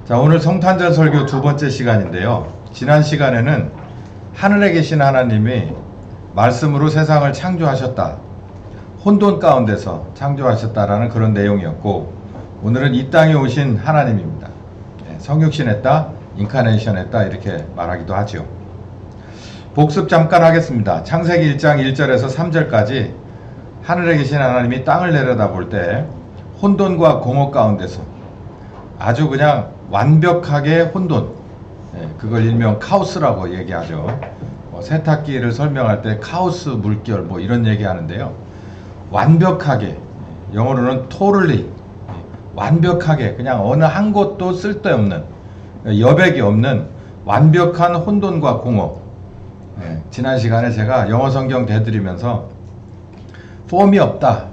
자, 오늘 성탄절 설교 두 번째 시간인데요. 지난 시간에는 하늘에 계신 하나님이 말씀으로 세상을 창조하셨다. 혼돈 가운데서 창조하셨다라는 그런 내용이었고, 오늘은 이 땅에 오신 하나님입니다. 성육신했다, 인카네이션했다 이렇게 말하기도 하죠. 복습 잠깐 하겠습니다. 창세기 1장 1절에서 3절까지 하늘에 계신 하나님이 땅을 내려다볼 때 혼돈과 공허 가운데서 아주 그냥 완벽하게 혼돈, 그걸 일명 카오스라고 얘기하죠. 세탁기를 설명할 때 카오스 물결 뭐 이런 얘기 하는데요. 완벽하게, 영어로는 토럴리, 완벽하게 그냥 어느 한 곳도 쓸데없는, 여백이 없는 완벽한 혼돈과 공허. 지난 시간에 제가 영어 성경 대드리면서 폼이 없다,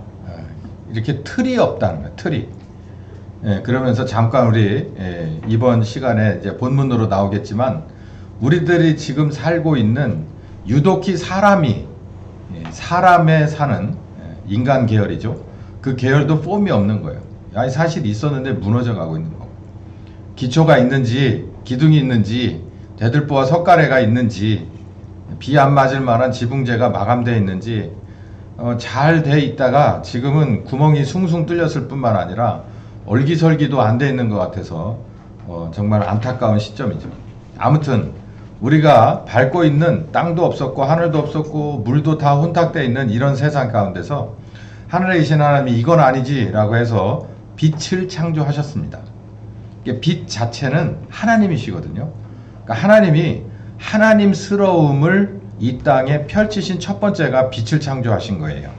이렇게 틀이 없다는 거예요. 틀이. 그러면서 잠깐 우리 이번 시간에 이제 본문으로 나오겠지만, 우리들이 지금 살고 있는 유독히 사람에 사는 인간 계열이죠. 그 계열도 폼이 없는 거예요. 아니 사실 있었는데 무너져 가고 있는 거고, 기초가 있는지 기둥이 있는지 대들보와 석가래가 있는지 비 안 맞을 만한 지붕재가 마감되어 있는지 잘 돼 있다가 지금은 구멍이 숭숭 뚫렸을 뿐만 아니라 얼기설기도 안 돼 있는 것 같아서 정말 안타까운 시점이죠. 아무튼 우리가 밟고 있는 땅도 없었고 하늘도 없었고 물도 다 혼탁되어 있는 이런 세상 가운데서 하늘에 계신 하나님이 이건 아니지 라고 해서 빛을 창조하셨습니다. 빛 자체는 하나님이시거든요. 그러니까 하나님이 하나님스러움을 이 땅에 펼치신 첫 번째가 빛을 창조하신 거예요.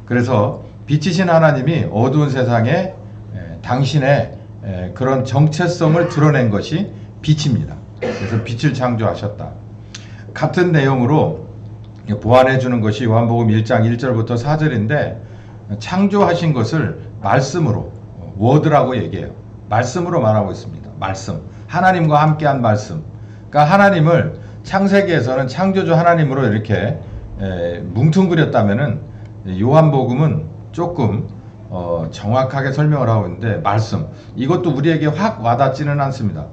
그래서 빛이신 하나님이 어두운 세상에 당신의 그런 정체성을 드러낸 것이 빛입니다. 그래서 빛을 창조하셨다. 같은 내용으로 보완해 주는 것이 요한복음 1장 1절부터 4절인데, 창조하신 것을 말씀으로, 워드라고 얘기해요. 말씀으로 말하고 있습니다. 말씀. 하나님과 함께한 말씀. 그러니까 하나님을 창세기에서는 창조주 하나님으로 이렇게 뭉뚱그렸다면은 요한복음은 조금 정확하게 설명을 하고 있는데, 말씀. 이것도 우리에게 확 와닿지는 않습니다.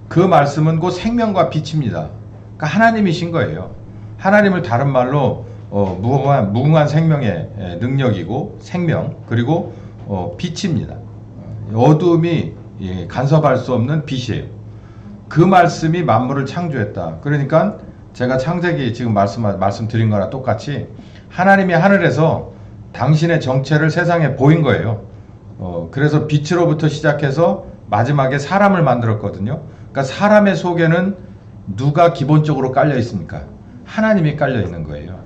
그 말씀은 곧 생명과 빛입니다. 그러니까 하나님이신 거예요. 하나님을 다른 말로 무궁한 생명의 능력이고 생명, 그리고 빛입니다. 어둠이 간섭할 수 없는 빛이에요. 그 말씀이 만물을 창조했다. 그러니까 제가 창세기 지금 말씀드린 거랑 똑같이 하나님이 하늘에서 당신의 정체를 세상에 보인 거예요. 그래서 빛으로부터 시작해서 마지막에 사람을 만들었거든요. 그러니까 사람의 속에는 누가 기본적으로 깔려 있습니까? 하나님이 깔려 있는 거예요.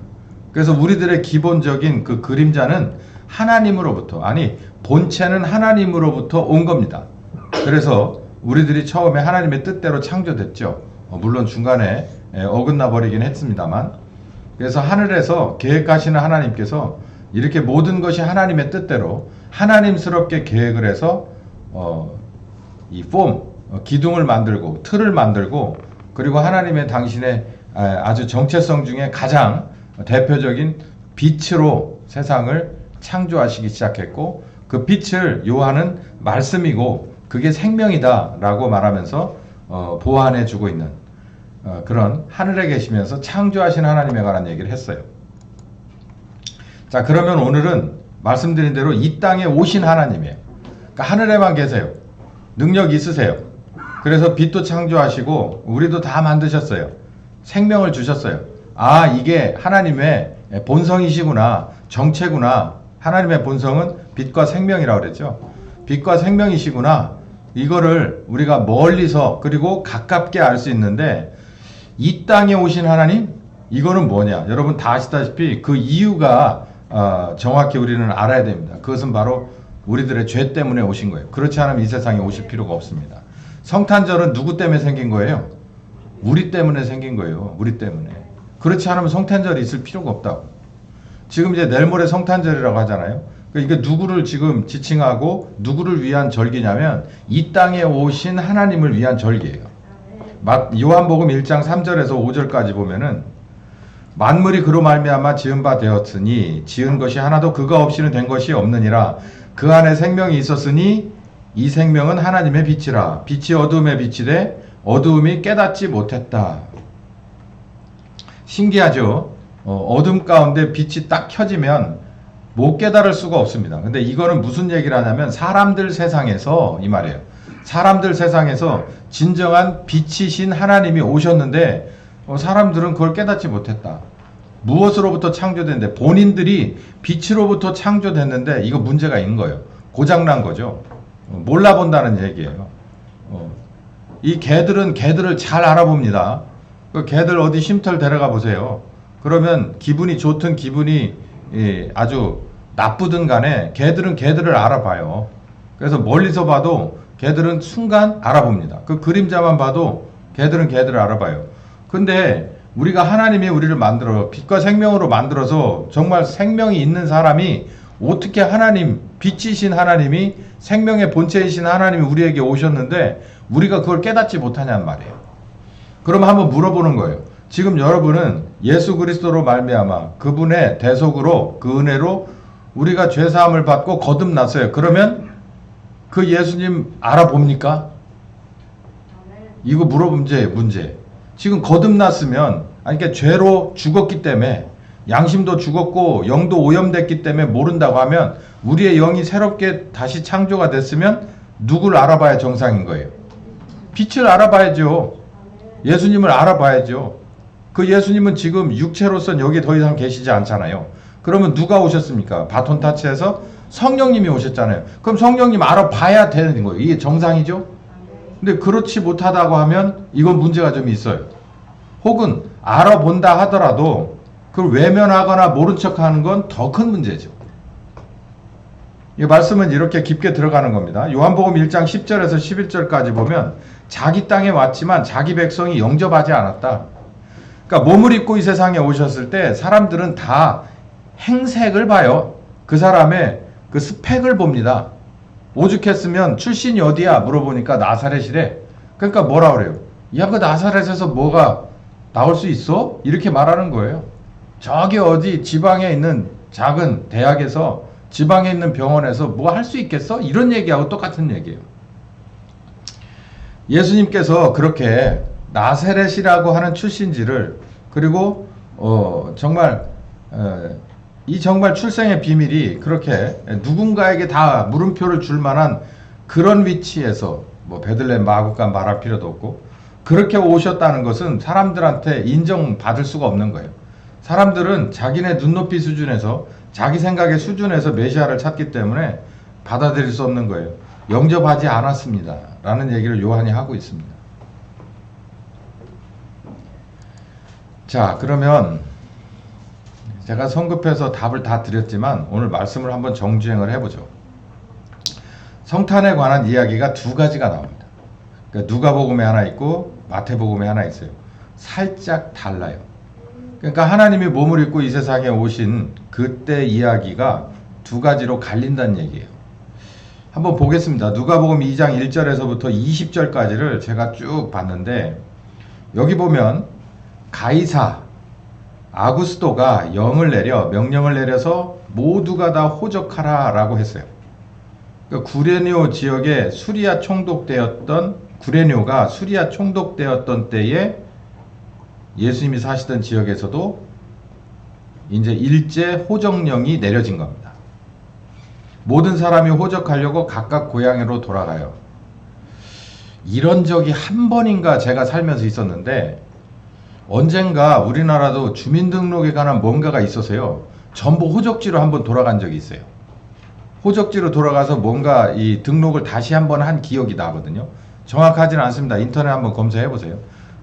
그래서 우리들의 기본적인 그 그림자는 하나님으로부터, 아니 본체는 하나님으로부터 온 겁니다. 그래서 우리들이 처음에 하나님의 뜻대로 창조됐죠. 물론 중간에 어긋나 버리긴 했습니다만, 그래서 하늘에서 계획하시는 하나님께서 이렇게 모든 것이 하나님의 뜻대로 하나님스럽게 계획을 해서 이 기둥을 만들고 틀을 만들고, 그리고 하나님의 당신의 아주 정체성 중에 가장 대표적인 빛으로 세상을 창조하시기 시작했고, 그 빛을 요한은 말씀이고 그게 생명이다 라고 말하면서 보완해 주고 있는 그런 하늘에 계시면서 창조하신 하나님에 관한 얘기를 했어요. 자, 그러면 오늘은 말씀드린 대로 이 땅에 오신 하나님이에요. 그러니까 하늘에만 계세요. 능력 있으세요. 그래서 빛도 창조하시고 우리도 다 만드셨어요. 생명을 주셨어요. 아, 이게 하나님의 본성이시구나, 정체구나. 하나님의 본성은 빛과 생명이라고 그랬죠. 빛과 생명이시구나. 이거를 우리가 멀리서 그리고 가깝게 알 수 있는데, 이 땅에 오신 하나님? 이거는 뭐냐? 여러분 다 아시다시피 그 이유가 정확히 우리는 알아야 됩니다. 그것은 바로 우리들의 죄 때문에 오신 거예요. 그렇지 않으면 이 세상에 오실 필요가 없습니다. 성탄절은 누구 때문에 생긴 거예요? 우리 때문에 생긴 거예요. 우리 때문에. 그렇지 않으면 성탄절이 있을 필요가 없다고. 지금 이제 내일 모레 성탄절이라고 하잖아요. 그러니까 이게 누구를 지금 지칭하고 누구를 위한 절기냐면 이 땅에 오신 하나님을 위한 절기예요. 요한복음 1장 3절에서 5절까지 보면은, 만물이 그로 말미암아 지은 바 되었으니 지은 것이 하나도 그가 없이는 된 것이 없느니라. 그 안에 생명이 있었으니 이 생명은 하나님의 빛이라. 빛이 어두움에 비치되 어두움이 깨닫지 못했다. 신기하죠? 어둠 가운데 빛이 딱 켜지면 못 깨달을 수가 없습니다. 근데 이거는 무슨 얘기를 하냐면 사람들 세상에서 이 말이에요. 사람들 세상에서 진정한 빛이신 하나님이 오셨는데 사람들은 그걸 깨닫지 못했다. 무엇으로부터 창조됐는데 본인들이 빛으로부터 창조됐는데 이거 문제가 있는 거예요. 고장난 거죠. 몰라본다는 얘기예요. 이 개들은 개들을 잘 알아봅니다. 그 개들 어디 쉼터를 데려가 보세요. 그러면 기분이 좋든 기분이 아주 나쁘든 간에 개들은 개들을 알아봐요. 그래서 멀리서 봐도 개들은 순간 알아봅니다. 그 그림자만 봐도 개들은 개들을 알아봐요. 근데 우리가 하나님이 우리를 만들어 빛과 생명으로 만들어서 정말 생명이 있는 사람이 어떻게 하나님, 빛이신 하나님이 생명의 본체이신 하나님이 우리에게 오셨는데 우리가 그걸 깨닫지 못하냐는 말이에요. 그럼 한번 물어보는 거예요. 지금 여러분은 예수 그리스도로 말미암아 그분의 대속으로 그 은혜로 우리가 죄사함을 받고 거듭났어요. 그러면 그 예수님 알아봅니까? 이거 문제. 지금 거듭났으면 그러니까 죄로 죽었기 때문에 양심도 죽었고 영도 오염됐기 때문에 모른다고 하면 우리의 영이 새롭게 다시 창조가 됐으면 누구를 알아봐야 정상인 거예요? 빛을 알아봐야죠. 예수님을 알아봐야죠. 그 예수님은 지금 육체로선 여기 더 이상 계시지 않잖아요. 그러면 누가 오셨습니까? 바톤 타치에서 성령님이 오셨잖아요. 그럼 성령님 알아봐야 되는 거예요. 이게 정상이죠? 근데 그렇지 못하다고 하면 이건 문제가 좀 있어요. 혹은 알아본다 하더라도 그걸 외면하거나 모른 척하는 건 더 큰 문제죠. 이 말씀은 이렇게 깊게 들어가는 겁니다. 요한복음 1장 10절에서 11절까지 보면 자기 땅에 왔지만 자기 백성이 영접하지 않았다. 그러니까 몸을 입고 이 세상에 오셨을 때 사람들은 다 행색을 봐요. 그 사람의 그 스펙을 봅니다. 오죽했으면 출신이 어디야 물어보니까 나사렛이래. 그러니까 뭐라 그래요? 야, 그 나사렛에서 뭐가 나올 수 있어? 이렇게 말하는 거예요. 저기 어디 지방에 있는 작은 대학에서 지방에 있는 병원에서 뭐 할 수 있겠어? 이런 얘기하고 똑같은 얘기예요. 예수님께서 그렇게 나사렛이라고 하는 출신지를 그리고 정말 이 정말 출생의 비밀이 그렇게 누군가에게 다 물음표를 줄 만한 그런 위치에서 뭐 베들레헴 마구간 말할 필요도 없고 그렇게 오셨다는 것은 사람들한테 인정받을 수가 없는 거예요. 사람들은 자기네 눈높이 수준에서 자기 생각의 수준에서 메시아를 찾기 때문에 받아들일 수 없는 거예요. 영접하지 않았습니다. 라는 얘기를 요한이 하고 있습니다. 자, 그러면 제가 성급해서 답을 다 드렸지만 오늘 말씀을 한번 정주행을 해보죠. 성탄에 관한 이야기가 두 가지가 나옵니다. 그러니까 누가복음에 하나 있고 마태복음에 하나 있어요. 살짝 달라요. 그러니까 하나님이 몸을 입고 이 세상에 오신 그때 이야기가 두 가지로 갈린다는 얘기예요. 한번 보겠습니다. 누가복음 2장 1절에서부터 20절까지를 제가 쭉 봤는데 여기 보면 가이사 아구스도가 명령을 내려서 모두가 다 호적하라 라고 했어요. 그러니까 구레뇨 지역에 구레뇨가 수리아 총독되었던 때에 예수님이 사시던 지역에서도 이제 일제 호적령이 내려진 겁니다. 모든 사람이 호적하려고 각각 고향으로 돌아가요. 이런 적이 한 번인가 제가 살면서 있었는데 언젠가 우리나라도 주민등록에 관한 뭔가가 있어서요. 전부 호적지로 한번 돌아간 적이 있어요. 호적지로 돌아가서 뭔가 이 등록을 다시 한번 한 기억이 나거든요. 정확하지는 않습니다. 인터넷 한번 검색해 보세요.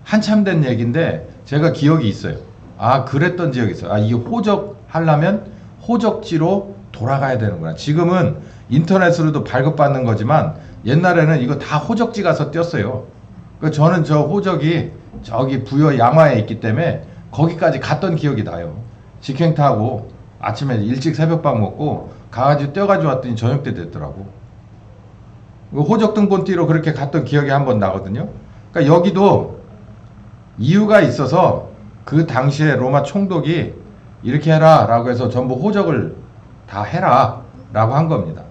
한참 된 얘기인데 제가 기억이 있어요. 아, 그랬던 지역이 있어요. 아, 이게 호적하려면 호적지로 돌아가야 되는구나. 지금은 인터넷으로도 발급받는 거지만 옛날에는 이거 다 호적지 가서 띄었어요. 저는 저 호적이 저기 부여 양화에 있기 때문에 거기까지 갔던 기억이 나요. 직행 타고 아침에 일찍 새벽밥 먹고 가가지고 떼어가지고 왔더니 저녁 때 됐더라고. 호적 등본 띠로 그렇게 갔던 기억이 한번 나거든요. 그러니까 여기도 이유가 있어서 그 당시에 로마 총독이 이렇게 해라 라고 해서 전부 호적을 다 해라 라고 한 겁니다.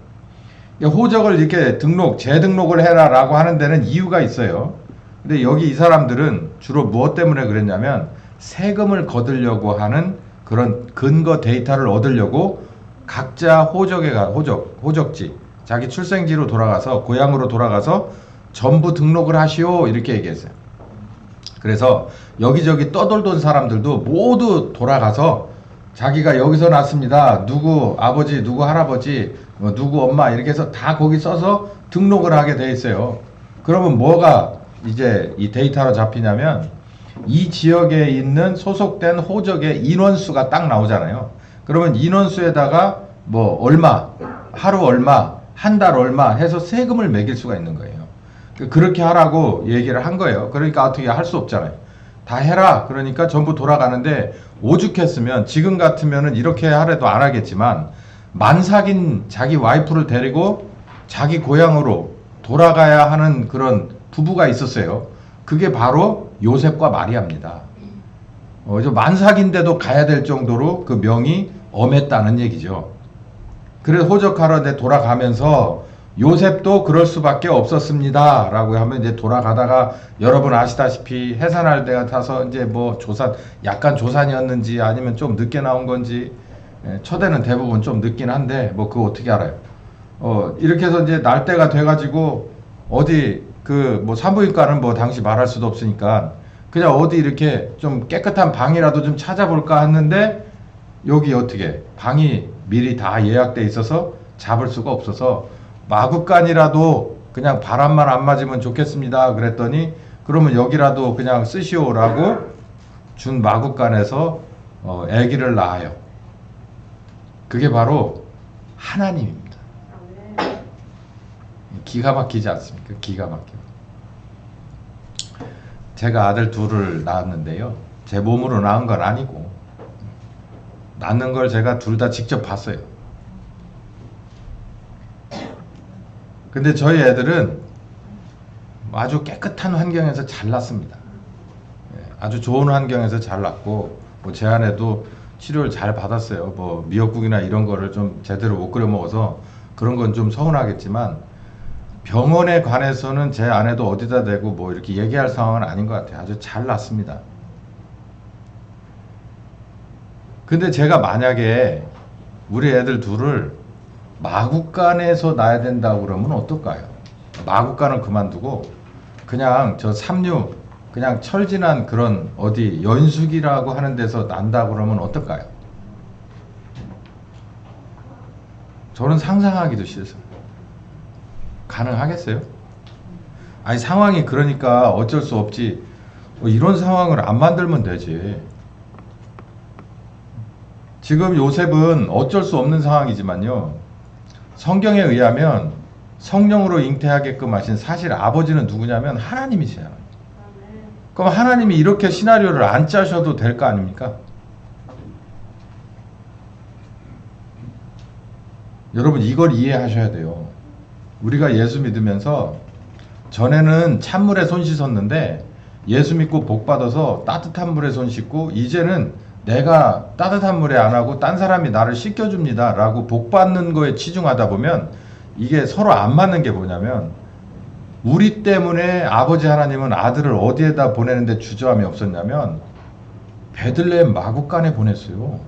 호적을 이렇게 재등록을 해라라고 하는 데는 이유가 있어요. 근데 여기 이 사람들은 주로 무엇 때문에 그랬냐면 세금을 거두려고 하는 그런 근거 데이터를 얻으려고 각자 호적지, 자기 출생지로 돌아가서, 고향으로 돌아가서 전부 등록을 하시오, 이렇게 얘기했어요. 그래서 여기저기 떠돌던 사람들도 모두 돌아가서 자기가 여기서 났습니다. 누구 아버지, 누구 할아버지, 누구 엄마, 이렇게 해서 다 거기 써서 등록을 하게 돼 있어요. 그러면 뭐가 이제 이 데이터로 잡히냐면 이 지역에 있는 소속된 호적의 인원수가 딱 나오잖아요. 그러면 인원수에다가 뭐 얼마, 하루 얼마, 한 달 얼마 해서 세금을 매길 수가 있는 거예요. 그렇게 하라고 얘기를 한 거예요. 그러니까 어떻게 할 수 없잖아요. 다 해라. 그러니까 전부 돌아가는데 오죽했으면, 지금 같으면은 이렇게 하래도 안 하겠지만, 만삭인 자기 와이프를 데리고 자기 고향으로 돌아가야 하는 그런 부부가 있었어요. 그게 바로 요셉과 마리아입니다. 만삭인데도 가야 될 정도로 그 명이 엄했다는 얘기죠. 그래서 호적하러 돌아가면서 요셉도 그럴 수밖에 없었습니다 라고 하면, 이제 돌아가다가 여러분 아시다시피 해산할 때 같아서 이제 뭐 약간 조산이었는지 아니면 좀 늦게 나온 건지, 초대는 대부분 좀 늦긴 한데 뭐 그거 어떻게 알아요. 이렇게 해서 이제 날 때가 돼가지고 어디 뭐 산부인과는 뭐 당시 말할 수도 없으니까 그냥 어디 이렇게 좀 깨끗한 방이라도 좀 찾아볼까 했는데, 여기 어떻게 방이 미리 다 예약돼 있어서 잡을 수가 없어서 마구간이라도 그냥 바람만 안 맞으면 좋겠습니다 그랬더니, 그러면 여기라도 그냥 쓰시오라고 준 마구간에서 아기를 낳아요. 그게 바로 하나님입니다. 기가 막히지 않습니까? 기가 막혀. 제가 아들 둘을 낳았는데요, 제 몸으로 낳은 건 아니고 낳는 걸 제가 둘 다 직접 봤어요. 근데 저희 애들은 아주 깨끗한 환경에서 잘 낳습니다. 아주 좋은 환경에서 잘 낳고, 뭐 제 아내도 치료를 잘 받았어요. 뭐 미역국이나 이런 거를 좀 제대로 못 끓여 먹어서 그런 건 좀 서운하겠지만, 병원에 관해서는 제 아내도 어디다 대고 뭐 이렇게 얘기할 상황은 아닌 것 같아요. 아주 잘 낳습니다. 근데 제가 만약에 우리 애들 둘을 마구간에서 낳아야 된다고 그러면 어떨까요? 마구간은 그만두고 그냥 저 삼류, 그냥 철진한 그런 어디 연숙이라고 하는 데서 난다고 그러면 어떨까요? 저는 상상하기도 싫어요. 가능하겠어요? 아니, 상황이 그러니까 어쩔 수 없지. 이런 상황을 안 만들면 되지. 지금 요셉은 어쩔 수 없는 상황이지만요, 성경에 의하면 성령으로 잉태하게끔 하신 사실 아버지는 누구냐면 하나님이세요. 그럼 하나님이 이렇게 시나리오를 안 짜셔도 될 거 아닙니까? 여러분, 이걸 이해하셔야 돼요. 우리가 예수 믿으면서 전에는 찬물에 손 씻었는데 예수 믿고 복 받아서 따뜻한 물에 손 씻고, 이제는 내가 따뜻한 물에 안 하고 딴 사람이 나를 씻겨줍니다 라고 복 받는 거에 치중하다 보면 이게 서로 안 맞는 게 뭐냐면, 우리 때문에 아버지 하나님은 아들을 어디에다 보내는데 주저함이 없었냐면 베들레헴 마구간에 보냈어요.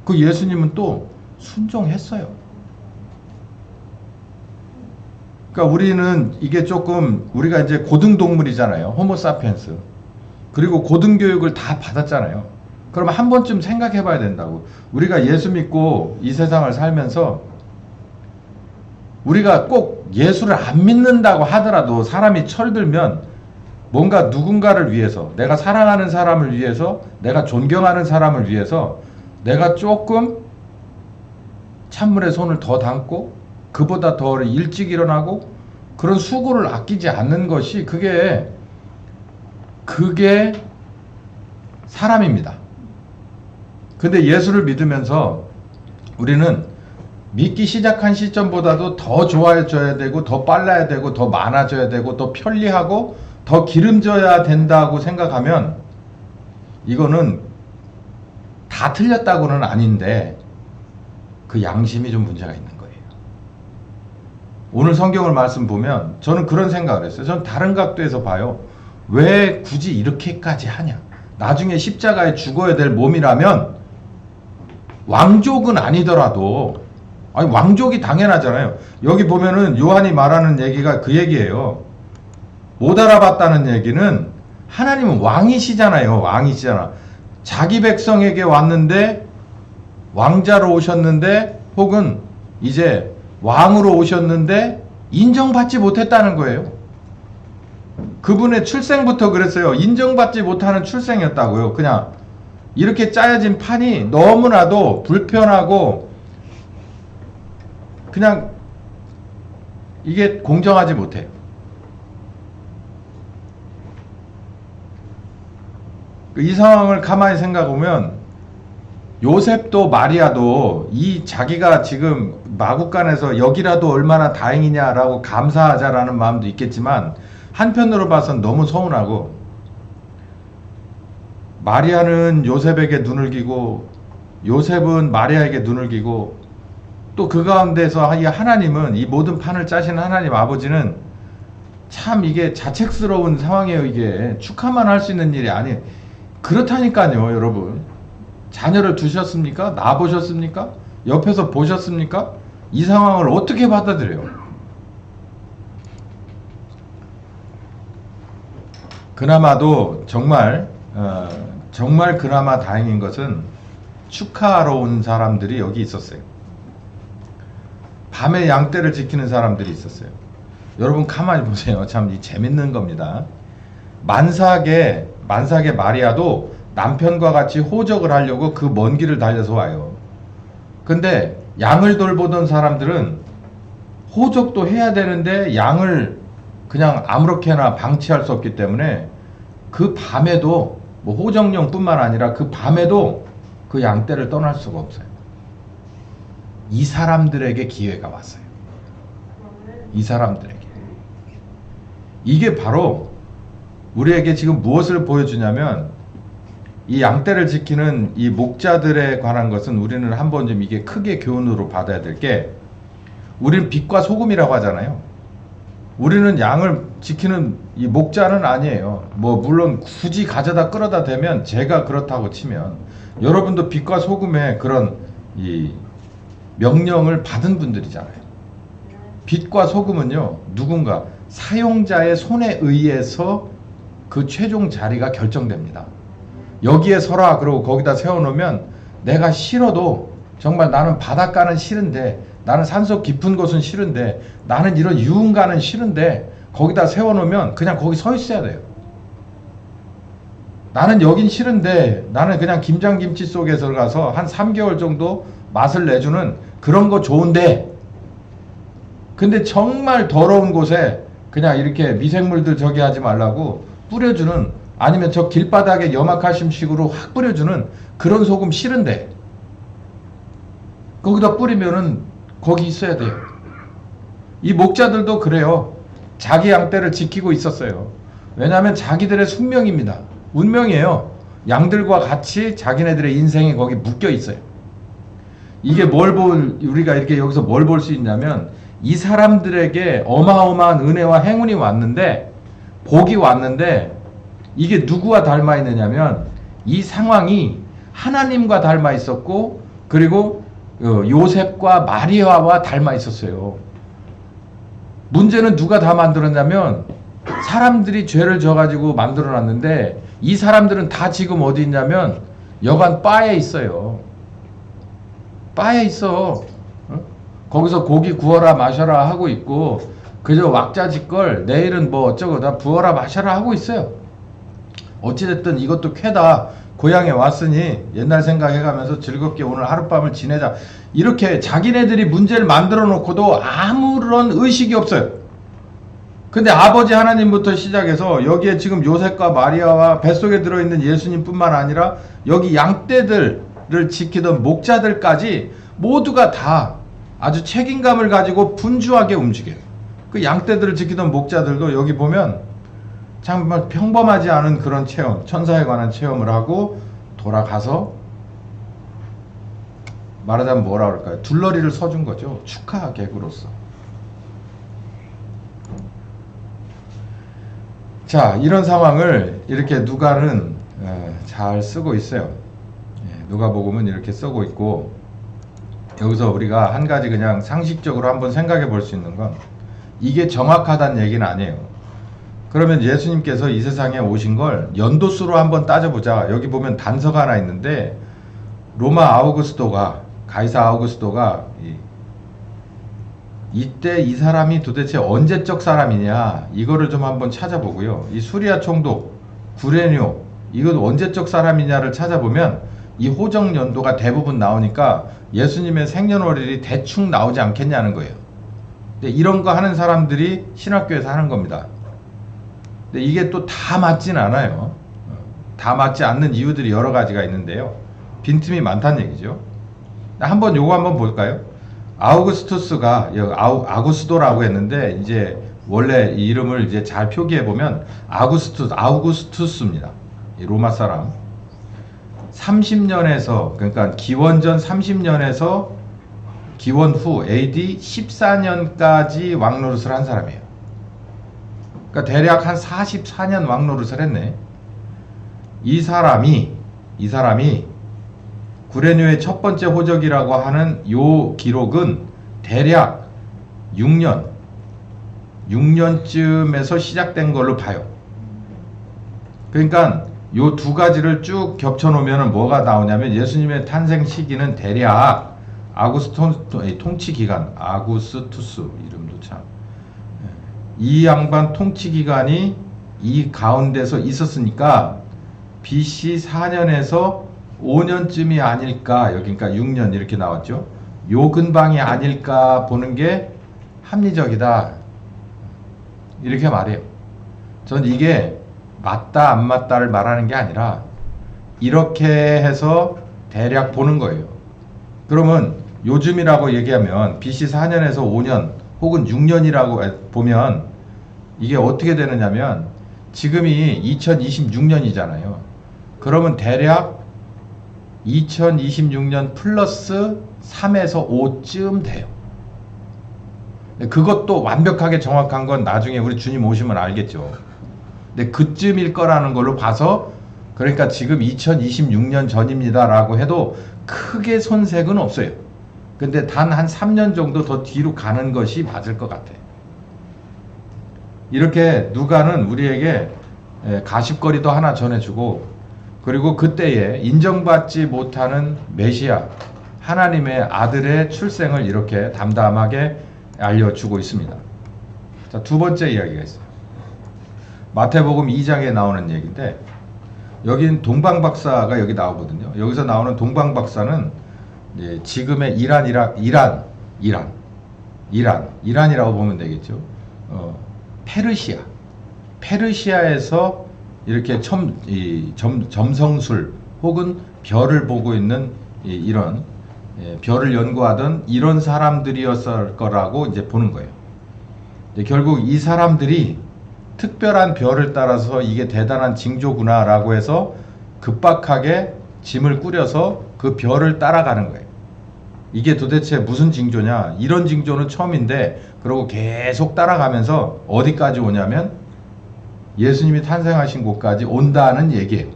그 예수님은 또 순종했어요. 그러니까 우리는 이게 조금, 우리가 이제 고등동물이잖아요. 호모사피엔스. 그리고 고등교육을 다 받았잖아요. 그러면 한 번쯤 생각해 봐야 된다고. 우리가 예수 믿고 이 세상을 살면서 우리가 꼭 예수를 안 믿는다고 하더라도 사람이 철들면 뭔가 누군가를 위해서, 내가 사랑하는 사람을 위해서, 내가 존경하는 사람을 위해서 내가 조금 찬물에 손을 더 담고 그보다 더 일찍 일어나고 그런 수고를 아끼지 않는 것이 그게 사람입니다. 근데 예수를 믿으면서 우리는 믿기 시작한 시점보다도 더 좋아져야 되고, 더 빨라야 되고, 더 많아져야 되고, 더 편리하고, 더 기름져야 된다고 생각하면 이거는 다 틀렸다고는 아닌데 그 양심이 좀 문제가 있는 거예요. 오늘 성경을 말씀 보면 저는 그런 생각을 했어요. 저는 다른 각도에서 봐요. 왜 굳이 이렇게까지 하냐? 나중에 십자가에 죽어야 될 몸이라면 왕족은 아니더라도, 아니 왕족이 당연하잖아요. 여기 보면은 요한이 말하는 얘기가 그 얘기예요. 못 알아봤다는 얘기는 하나님은 왕이시잖아요. 왕이시잖아. 자기 백성에게 왔는데 왕자로 오셨는데 혹은 이제 왕으로 오셨는데 인정받지 못했다는 거예요. 그분의 출생부터 그랬어요. 인정받지 못하는 출생이었다고요. 그냥 이렇게 짜여진 판이 너무나도 불편하고 그냥 이게 공정하지 못해요. 이 상황을 가만히 생각해보면 요셉도 마리아도 이 자기가 지금 마국간에서 여기라도 얼마나 다행이냐라고 감사하자라는 마음도 있겠지만 한편으로 봐선 너무 서운하고, 마리아는 요셉에게 눈을 기고 요셉은 마리아에게 눈을 기고 또 그 가운데서 하나님은, 이 모든 판을 짜시는 하나님 아버지는 참 이게 자책스러운 상황이에요. 이게 축하만 할 수 있는 일이 아니에요. 그렇다니까요. 여러분, 자녀를 두셨습니까? 낳아보셨습니까? 옆에서 보셨습니까? 이 상황을 어떻게 받아들여요? 그나마도 정말 그나마 다행인 것은 축하하러 온 사람들이 여기 있었어요. 밤에 양떼를 지키는 사람들이 있었어요. 여러분 가만히 보세요. 참 재밌는 겁니다. 만삭의 마리아도 남편과 같이 호적을 하려고 그 먼 길을 달려서 와요. 근데 양을 돌보던 사람들은 호적도 해야 되는데 양을 그냥 아무렇게나 방치할 수 없기 때문에 그 밤에도, 뭐 호적령뿐만 아니라 그 밤에도 그 양떼를 떠날 수가 없어요. 이 사람들에게 기회가 왔어요. 이 사람들에게. 이게 바로 우리에게 지금 무엇을 보여주냐면, 이 양떼를 지키는 이 목자들에 관한 것은 우리는 한번 좀 이게 크게 교훈으로 받아야 될 게, 우리는 빛과 소금이라고 하잖아요. 우리는 양을 지키는 이 목자는 아니에요. 뭐 물론 굳이 가져다 끌어다 대면 제가 그렇다고 치면, 여러분도 빛과 소금의 그런 이 명령을 받은 분들이잖아요. 빛과 소금은요, 누군가 사용자의 손에 의해서 그 최종 자리가 결정됩니다. 여기에 서라 그러고 거기다 세워놓으면, 내가 싫어도, 정말 나는 바닷가는 싫은데, 나는 산속 깊은 곳은 싫은데, 나는 이런 유흥가는 싫은데 거기다 세워놓으면 그냥 거기 서 있어야 돼요. 나는 여긴 싫은데 나는 그냥 김장김치 속에서 가서 한 3개월 정도 맛을 내주는 그런 거 좋은데, 근데 정말 더러운 곳에 그냥 이렇게 미생물들 저기 하지 말라고 뿌려주는, 아니면 저 길바닥에 염화칼슘식으로 확 뿌려주는 그런 소금 싫은데 거기다 뿌리면은 거기 있어야 돼요. 이 목자들도 그래요. 자기 양떼를 지키고 있었어요. 왜냐하면 자기들의 숙명입니다. 운명이에요. 양들과 같이 자기네들의 인생이 거기 묶여 있어요. 이게 우리가 이렇게 여기서 뭘 볼 수 있냐면, 이 사람들에게 어마어마한 은혜와 행운이 왔는데, 복이 왔는데, 이게 누구와 닮아 있느냐면 이 상황이 하나님과 닮아 있었고, 그리고 요셉과 마리아와 닮아 있었어요. 문제는 누가 다 만들었냐면, 사람들이 죄를 져가지고 만들어놨는데, 이 사람들은 다 지금 어디 있냐면 여관 바에 있어요. 바에 있어. 거기서 고기 구워라 마셔라 하고 있고, 그저 왁자지껄 내일은 뭐 어쩌고 다 부어라 마셔라 하고 있어요. 어찌됐든 이것도 쾌다. 고향에 왔으니 옛날 생각해가면서 즐겁게 오늘 하룻밤을 지내자. 이렇게 자기네들이 문제를 만들어 놓고도 아무런 의식이 없어요. 근데 아버지 하나님부터 시작해서 여기에 지금 요셉과 마리아와 뱃속에 들어있는 예수님뿐만 아니라 여기 양떼들을 지키던 목자들까지 모두가 다 아주 책임감을 가지고 분주하게 움직여요. 그 양떼들을 지키던 목자들도 여기 보면 정말 평범하지 않은 그런 체험, 천사에 관한 체험을 하고 돌아가서 말하자면 뭐라 그럴까요? 둘러리를 서준 거죠. 축하 개그로서. 자, 이런 상황을 이렇게 누가는 잘 쓰고 있어요. 누가복음은 이렇게 쓰고 있고, 여기서 우리가 한 가지 그냥 상식적으로 한번 생각해 볼 수 있는 건, 이게 정확하다는 얘기는 아니에요. 그러면 예수님께서 이 세상에 오신 걸 연도수로 한번 따져보자. 여기 보면 단서가 하나 있는데, 로마 아우구스토가, 가이사 아우구스토가 이때 이 사람이 도대체 언제적 사람이냐, 이거를 좀 한번 찾아보고요. 이 수리아 총독 구레뇨, 이건 언제적 사람이냐를 찾아보면 이 호정 연도가 대부분 나오니까 예수님의 생년월일이 대충 나오지 않겠냐는 거예요. 근데 이런 거 하는 사람들이 신학교에서 하는 겁니다. 근데 이게 또 다 맞진 않아요. 다 맞지 않는 이유들이 여러 가지가 있는데요. 빈틈이 많다는 얘기죠. 한번 요거 한번 볼까요? 아우구스투스가 아구스도라고 했는데, 이제 원래 이 이름을 이제 잘 표기해 보면 아우구스투스입니다. 이 로마 사람. 30년에서, 그러니까 기원전 30년에서 기원 후 AD 14년까지 왕노릇을 한 사람이에요. 그러니까 대략 한 44년 왕노릇을 했네. 이 사람이 구레뇨의 첫 번째 호적이라고 하는 요 기록은 대략 6년쯤에서 시작된 걸로 봐요. 그러니까 요 두 가지를 쭉 겹쳐놓으면 뭐가 나오냐면, 예수님의 탄생 시기는 대략 통치 기간, 아구스투스 이름도 참, 이 양반 통치 기간이 이 가운데서 있었으니까 BC 4년에서 5년쯤이 아닐까, 여기 그러니까 6년 이렇게 나왔죠. 요 근방이 아닐까 보는 게 합리적이다, 이렇게 말해요. 전 이게 맞다 안 맞다를 말하는 게 아니라 이렇게 해서 대략 보는 거예요. 그러면 요즘이라고 얘기하면 BC 4년에서 5년 혹은 6년이라고 보면 이게 어떻게 되느냐면, 지금이 2026년이잖아요. 그러면 대략 2026년 플러스 3에서 5쯤 돼요. 그것도 완벽하게 정확한 건 나중에 우리 주님 오시면 알겠죠. 근데 그쯤일 거라는 걸로 봐서, 그러니까 지금 2026년 전입니다 라고 해도 크게 손색은 없어요. 근데 단 한 3년 정도 더 뒤로 가는 것이 맞을 것 같아요. 이렇게 누가는 우리에게 가십거리도 하나 전해주고, 그리고 그때에 인정받지 못하는 메시아, 하나님의 아들의 출생을 이렇게 담담하게 알려주고 있습니다. 자, 두 번째 이야기가 있어요. 마태복음 2장에 나오는 얘기인데, 여긴 동방박사가 여기 나오거든요. 여기서 나오는 동방박사는 지금의 이란이라고 보면 되겠죠. 페르시아에서 이렇게 점성술 혹은 별을 보고 있는 이런 별을 연구하던 이런 사람들이었을 거라고 이제 보는 거예요. 결국 이 사람들이 특별한 별을 따라서 이게 대단한 징조구나라고 해서 급박하게 짐을 꾸려서 그 별을 따라가는 거예요. 이게 도대체 무슨 징조냐? 이런 징조는 처음인데, 그러고 계속 따라가면서 어디까지 오냐면 예수님이 탄생하신 곳까지 온다는 얘기예요.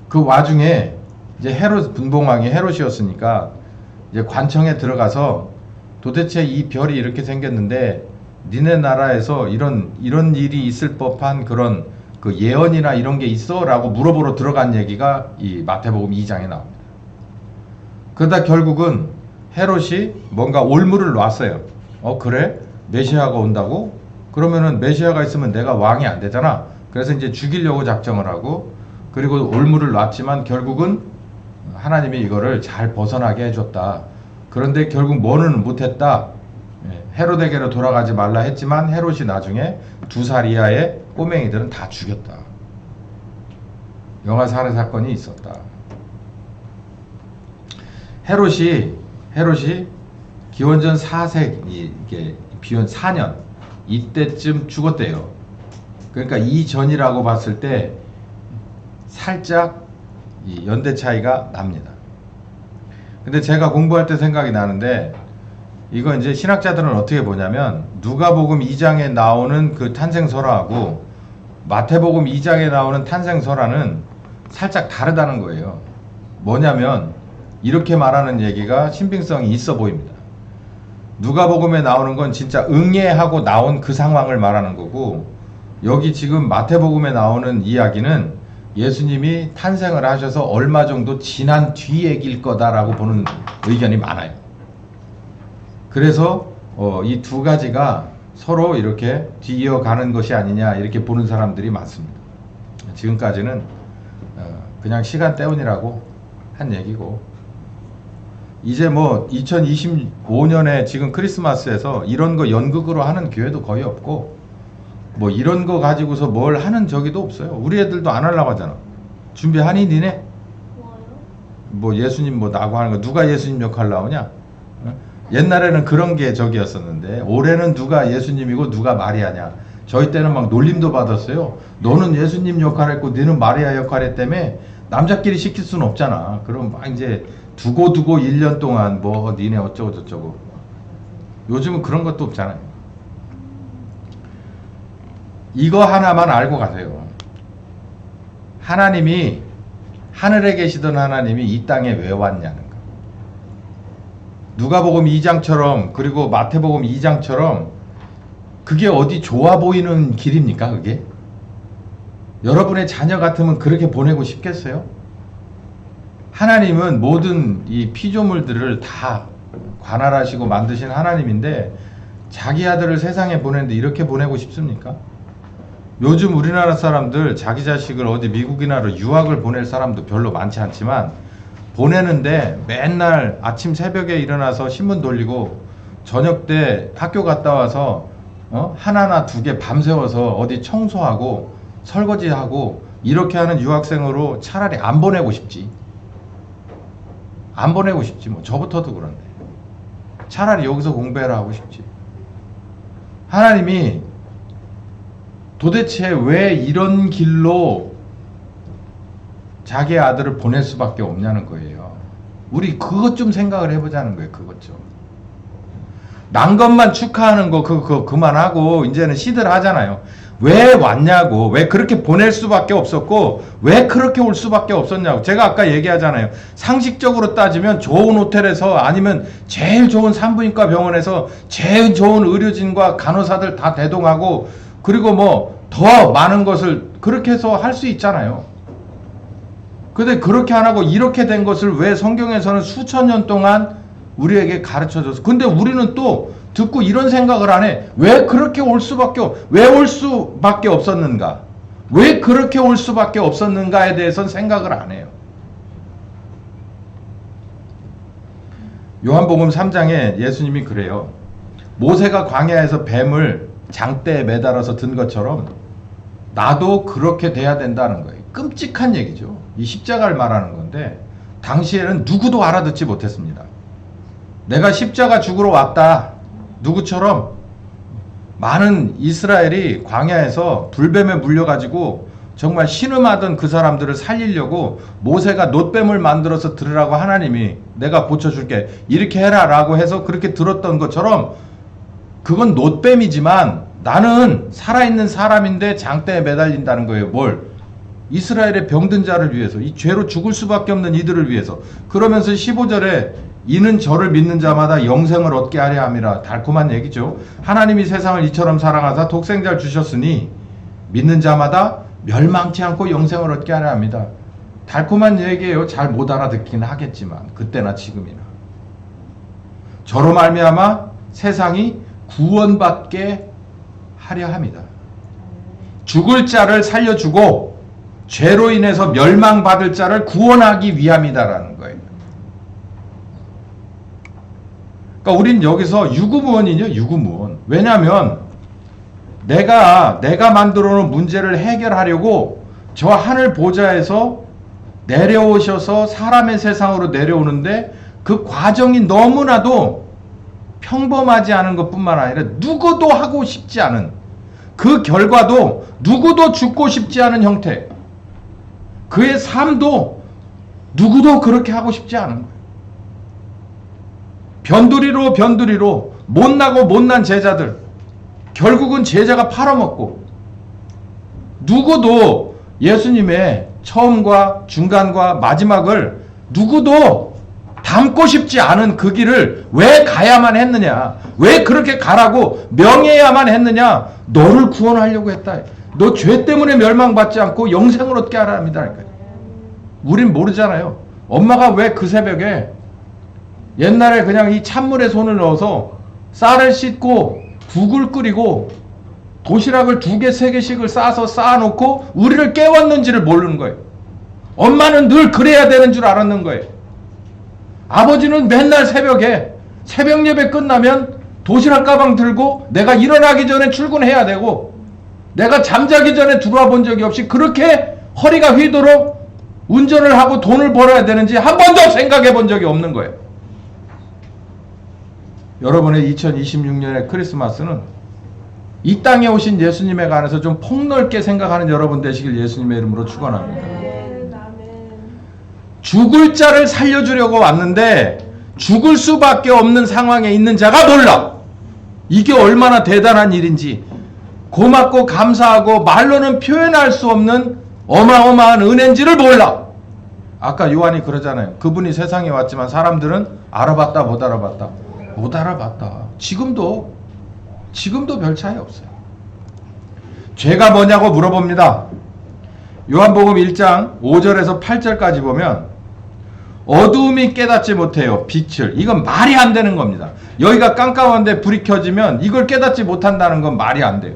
그 와중에 이제 분봉왕이 헤롯이었으니까 이제 관청에 들어가서 도대체 이 별이 이렇게 생겼는데 니네 나라에서 이런 일이 있을 법한 그런 그 예언이나 이런 게 있어? 라고 물어보러 들어간 얘기가 이 마태복음 2장에 나옵니다. 그러다 결국은 헤롯이 뭔가 올무를 놨어요. 그래? 메시아가 온다고? 그러면은 메시아가 있으면 내가 왕이 안 되잖아. 그래서 이제 죽이려고 작정을 하고, 그리고 올무를 놨지만 결국은 하나님이 이거를 잘 벗어나게 해줬다. 그런데 결국 뭐는 못했다. 헤롯에게로 돌아가지 말라 했지만 헤롯이 나중에 2살 이하의 꼬맹이들은 다 죽였다. 영아 살해 사건이 있었다. 헤롯이 기원전 4세기, 이게 비원 4년 이때쯤 죽었대요. 그러니까 이전이라고 봤을 때 살짝 이 연대 차이가 납니다. 근데 제가 공부할 때 생각이 나는데, 이거 이제 신학자들은 어떻게 보냐면, 누가복음 2장에 나오는 그 탄생설화하고 마태복음 2장에 나오는 탄생설화는 살짝 다르다는 거예요. 뭐냐면 이렇게 말하는 얘기가 신빙성이 있어 보입니다. 누가복음에 나오는 건 진짜 응애하고 나온 그 상황을 말하는 거고, 여기 지금 마태복음에 나오는 이야기는 예수님이 탄생을 하셔서 얼마 정도 지난 뒤 얘기일 거다라고 보는 의견이 많아요. 그래서 이 두 가지가 서로 이렇게 뒤이어가는 것이 아니냐 이렇게 보는 사람들이 많습니다. 지금까지는 그냥 시간 때우니라고 한 얘기고, 이제 뭐 2025년에 지금 크리스마스에서 이런 거 연극으로 하는 교회도 거의 없고, 뭐 이런 거 가지고서 뭘 하는 적이도 없어요. 우리 애들도 안 하려고 하잖아. 준비하니 니네? 뭐 예수님 뭐 나고 하는 거, 누가 예수님 역할 나오냐? 옛날에는 그런 게 적이었었는데 올해는 누가 예수님이고 누가 마리아냐. 저희 때는 막 놀림도 받았어요. 너는 예수님 역할 했고 너는 마리아 역할 했다며. 남자끼리 시킬 수는 없잖아. 그럼 막 이제 두고 1년 동안 뭐 니네 어쩌고 저쩌고. 요즘은 그런 것도 없잖아요. 이거 하나만 알고 가세요. 하나님이, 하늘에 계시던 하나님이 이 땅에 왜 왔냐는 거. 누가복음 2장처럼 그리고 마태복음 2장처럼 그게 어디 좋아 보이는 길입니까? 그게? 여러분의 자녀 같으면 그렇게 보내고 싶겠어요? 하나님은 모든 이 피조물들을 다 관할하시고 만드신 하나님인데 자기 아들을 세상에 보내는데 이렇게 보내고 싶습니까? 요즘 우리나라 사람들 자기 자식을 어디 미국이나로 유학을 보낼 사람도 별로 많지 않지만 보내는데 맨날 아침 새벽에 일어나서 신문 돌리고 저녁 때 학교 갔다 와서 하나나 두 개 밤새워서 어디 청소하고 설거지하고 이렇게 하는 유학생으로 차라리 안 보내고 싶지. 안 보내고 싶지. 뭐 저부터도 그런데 차라리 여기서 공부해라 하고 싶지. 하나님이 도대체 왜 이런 길로 자기 아들을 보낼 수밖에 없냐는 거예요. 우리 그것 좀 생각을 해보자는 거예요. 그것 좀. 난 것만 축하하는 거 그거 그만하고 이제는 시들 하잖아요. 왜 왔냐고, 왜 그렇게 보낼 수밖에 없었고 왜 그렇게 올 수밖에 없었냐고. 제가 아까 얘기하잖아요. 상식적으로 따지면 좋은 호텔에서 아니면 제일 좋은 산부인과 병원에서 제일 좋은 의료진과 간호사들 다 대동하고 그리고 뭐 더 많은 것을 그렇게 해서 할 수 있잖아요. 근데 그렇게 안 하고 이렇게 된 것을 왜 성경에서는 수천 년 동안 우리에게 가르쳐줘서, 근데 우리는 또 듣고 이런 생각을 안 해. 왜 그렇게 올 수밖에 없었는가? 왜 그렇게 올 수밖에 없었는가에 대해서는 생각을 안 해요. 요한복음 3장에 예수님이 그래요. 모세가 광야에서 뱀을 장대에 매달아서 든 것처럼 나도 그렇게 돼야 된다는 거예요. 끔찍한 얘기죠. 이 십자가를 말하는 건데 당시에는 누구도 알아듣지 못했습니다. 내가 십자가 죽으러 왔다. 누구처럼 많은 이스라엘이 광야에서 불뱀에 물려가지고 정말 신음하던 그 사람들을 살리려고 모세가 놋뱀을 만들어서 들으라고 하나님이 내가 고쳐줄게 이렇게 해라 라고 해서 그렇게 들었던 것처럼 그건 놋뱀이지만 나는 살아있는 사람인데 장대에 매달린다는 거예요. 뭘? 이스라엘의 병든 자를 위해서, 이 죄로 죽을 수밖에 없는 이들을 위해서. 그러면서 15절에 이는 저를 믿는 자마다 영생을 얻게 하려 함이라. 달콤한 얘기죠. 하나님이 세상을 이처럼 사랑하사 독생자를 주셨으니 믿는 자마다 멸망치 않고 영생을 얻게 하려 합니다. 달콤한 얘기예요. 잘 못 알아듣긴 하겠지만 그때나 지금이나. 저로 말미암아 세상이 구원받게 하려 합니다. 죽을 자를 살려주고 죄로 인해서 멸망받을 자를 구원하기 위함이다라는 거예요. 그러니까 우린 여기서 유구무원이죠. 유구무원. 왜냐하면 내가 만들어 놓은 문제를 해결하려고 저 하늘 보좌에서 내려오셔서 사람의 세상으로 내려오는데 그 과정이 너무나도 평범하지 않은 것뿐만 아니라 누구도 하고 싶지 않은, 그 결과도 누구도 죽고 싶지 않은 형태, 그의 삶도 누구도 그렇게 하고 싶지 않은 거예요. 변두리로 못나고 못난 제자들, 결국은 제자가 팔아먹고 누구도 예수님의 처음과 중간과 마지막을 누구도 닮고 싶지 않은 그 길을 왜 가야만 했느냐? 왜 그렇게 가라고 명해야만 했느냐? 너를 구원하려고 했다. 너 죄 때문에 멸망받지 않고 영생을 얻게 하랍니다. 우린 모르잖아요. 엄마가 왜 그 새벽에 옛날에 그냥 이 찬물에 손을 넣어서 쌀을 씻고 국을 끓이고 도시락을 2개, 3개씩을 싸서 쌓아놓고 우리를 깨웠는지를 모르는 거예요. 엄마는 늘 그래야 되는 줄 알았는 거예요. 아버지는 맨날 새벽에 새벽 예배 끝나면 도시락 가방 들고 내가 일어나기 전에 출근해야 되고 내가 잠자기 전에 들어와 본 적이 없이 그렇게 허리가 휘도록 운전을 하고 돈을 벌어야 되는지 한 번도 생각해 본 적이 없는 거예요. 여러분의 2026년의 크리스마스는 이 땅에 오신 예수님에 관해서 좀 폭넓게 생각하는 여러분 되시길 예수님의 이름으로 축원합니다. 죽을 자를 살려주려고 왔는데 죽을 수밖에 없는 상황에 있는 자가 놀라. 이게 얼마나 대단한 일인지 고맙고 감사하고 말로는 표현할 수 없는 어마어마한 은혜인지를 몰라. 아까 요한이 그러잖아요. 그분이 세상에 왔지만 사람들은 알아봤다 못 알아봤다. 못 알아봤다. 지금도 별 차이 없어요. 죄가 뭐냐고 물어봅니다. 요한복음 1장 5절에서 8절까지 보면 어두움이 깨닫지 못해요. 빛을. 이건 말이 안 되는 겁니다. 여기가 깜깜한데 불이 켜지면 이걸 깨닫지 못한다는 건 말이 안 돼요.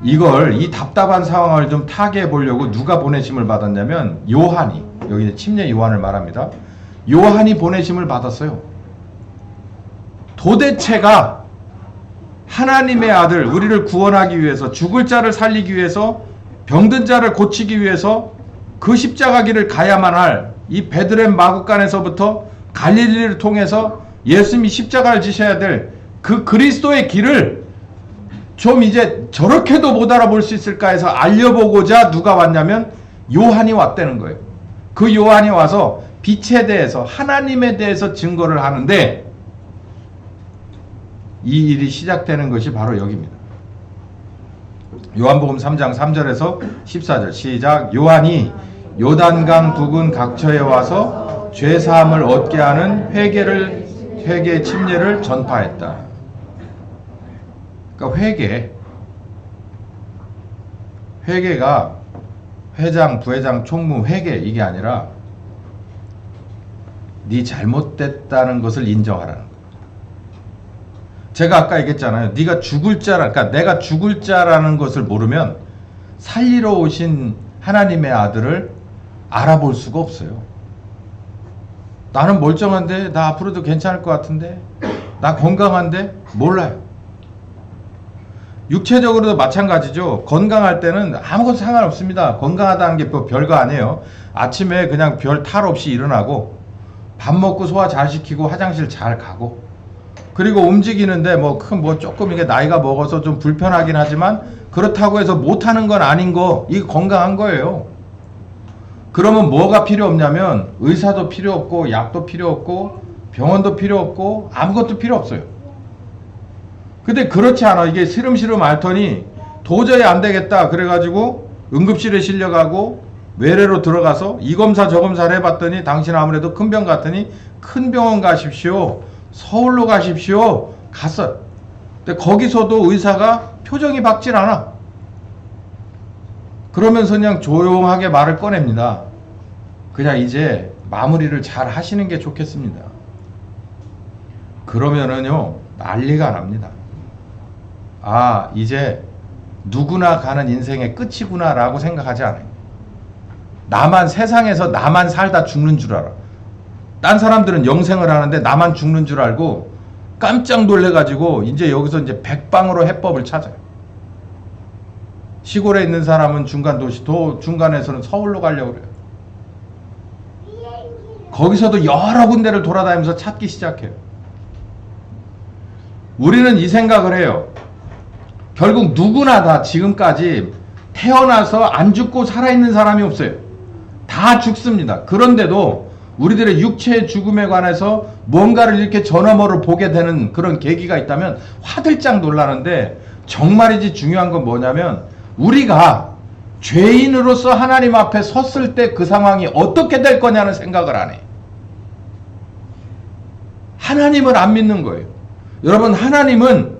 이 답답한 상황을 좀 타개해 보려고 누가 보내심을 받았냐면 요한이, 여기 침례 요한을 말합니다. 요한이 보내심을 받았어요. 도대체가 하나님의 아들, 우리를 구원하기 위해서, 죽을 자를 살리기 위해서, 병든 자를 고치기 위해서 그 십자가 길을 가야만 할 이 베들레헴 마구간에서부터 갈릴리를 통해서 예수님이 십자가를 지셔야 될 그 그리스도의 길을 좀 이제 저렇게도 못 알아볼 수 있을까 해서 알려보고자 누가 왔냐면 요한이 왔다는 거예요. 그 요한이 와서 빛에 대해서, 하나님에 대해서 증거를 하는데 이 일이 시작되는 것이 바로 여기입니다. 요한복음 3장 3절에서 14절 시작. 요한이 요단강 부근 각처에 와서 죄사함을 얻게 하는 회개 침례를 전파했다. 그러니까 회개가 회장, 부회장, 총무, 회개 이게 아니라 네 잘못됐다는 것을 인정하라는 거예요. 제가 아까 얘기했잖아요. 네가 죽을 자라, 그러니까 내가 죽을 자라는 것을 모르면 살리러 오신 하나님의 아들을 알아볼 수가 없어요. 나는 멀쩡한데, 나 앞으로도 괜찮을 것 같은데, 나 건강한데 몰라요. 육체적으로도 마찬가지죠. 건강할 때는 아무것도 상관없습니다. 건강하다는 게 별거 아니에요. 아침에 그냥 별 탈 없이 일어나고 밥 먹고 소화 잘 시키고 화장실 잘 가고 그리고 움직이는데 조금 이게 나이가 먹어서 좀 불편하긴 하지만 그렇다고 해서 못하는 건 아닌 거, 이게 건강한 거예요. 그러면 뭐가 필요 없냐면 의사도 필요 없고 약도 필요 없고 병원도 필요 없고 아무것도 필요 없어요. 근데 그렇지 않아. 이게 시름시름 앓더니 도저히 안 되겠다 그래가지고 응급실에 실려가고 외래로 들어가서 이 검사 저 검사를 해봤더니 당신 아무래도 큰 병 같으니 큰 병원 가십시오, 서울로 가십시오 갔어요. 근데 거기서도 의사가 표정이 밝질 않아. 그러면서 그냥 조용하게 말을 꺼냅니다. 그냥 이제 마무리를 잘 하시는 게 좋겠습니다. 그러면은요 난리가 납니다. 아, 이제 누구나 가는 인생의 끝이구나 라고 생각하지 않아요. 세상에서 나만 살다 죽는 줄 알아. 딴 사람들은 영생을 하는데 나만 죽는 줄 알고 깜짝 놀래가지고 이제 여기서 이제 백방으로 해법을 찾아요. 시골에 있는 사람은 중간에서는 서울로 가려고 그래요. 거기서도 여러 군데를 돌아다니면서 찾기 시작해요. 우리는 이 생각을 해요. 결국 누구나 다 지금까지 태어나서 안 죽고 살아있는 사람이 없어요. 다 죽습니다. 그런데도 우리들의 육체의 죽음에 관해서 뭔가를 이렇게 저 너머로 보게 되는 그런 계기가 있다면 화들짝 놀라는데, 정말이지 중요한 건 뭐냐면 우리가 죄인으로서 하나님 앞에 섰을 때 그 상황이 어떻게 될 거냐는 생각을 안 해. 하나님을 안 믿는 거예요. 여러분, 하나님은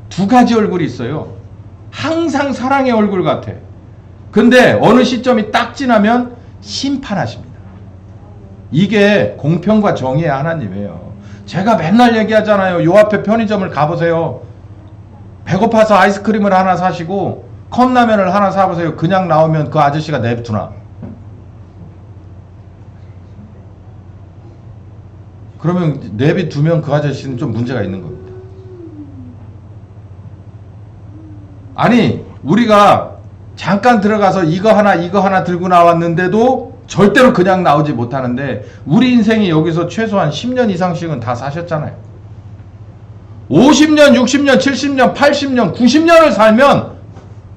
두 가지 얼굴이 있어요. 항상 사랑의 얼굴 같아. 근데 어느 시점이 딱 지나면 심판하십니다. 이게 공평과 정의의 하나님이에요. 제가 맨날 얘기하잖아요. 요 앞에 편의점을 가보세요. 배고파서 아이스크림을 하나 사시고 컵라면을 하나 사보세요. 그냥 나오면 그 아저씨가 냅두나? 그러면 내비두면 그 아저씨는 좀 문제가 있는 겁니다. 아니, 우리가 잠깐 들어가서 이거 하나 들고 나왔는데도 절대로 그냥 나오지 못하는데, 우리 인생이 여기서 최소한 10년 이상씩은 다 사셨잖아요. 50년, 60년, 70년, 80년, 90년을 살면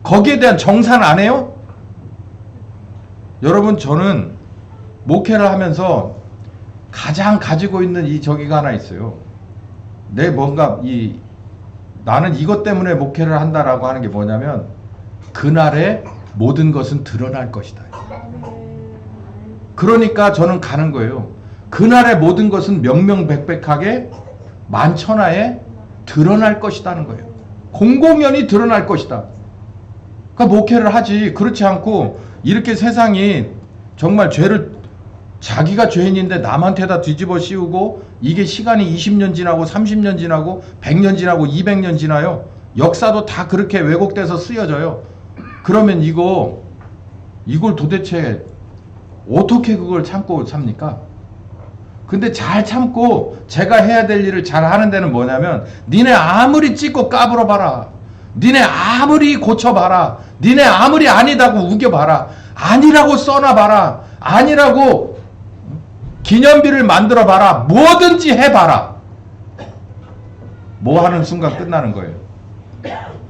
거기에 대한 정산 안 해요? 여러분, 저는 목회를 하면서 가장 가지고 있는 이 저기가 하나 있어요. 나는 이것 때문에 목회를 한다라고 하는 게 뭐냐면, 그날의 모든 것은 드러날 것이다. 그러니까 저는 가는 거예요. 그날의 모든 것은 명명백백하게 만천하에 드러날 것이다는 거예요. 공공연히 드러날 것이다. 그러니까 목회를 하지. 그렇지 않고 이렇게 세상이 정말 죄를, 자기가 죄인인데 남한테다 뒤집어 씌우고, 이게 시간이 20년 지나고 30년 지나고 100년 지나고 200년 지나요. 역사도 다 그렇게 왜곡돼서 쓰여져요. 그러면 이걸 도대체 어떻게 그걸 참고 삽니까? 근데 잘 참고 제가 해야 될 일을 잘 하는 데는 뭐냐면, 니네 아무리 찢고 까불어봐라, 니네 아무리 고쳐봐라, 니네 아무리 아니다고 우겨봐라, 아니라고 써놔봐라, 아니라고 기념비를 만들어봐라, 뭐든지 해봐라, 뭐 하는 순간 끝나는 거예요.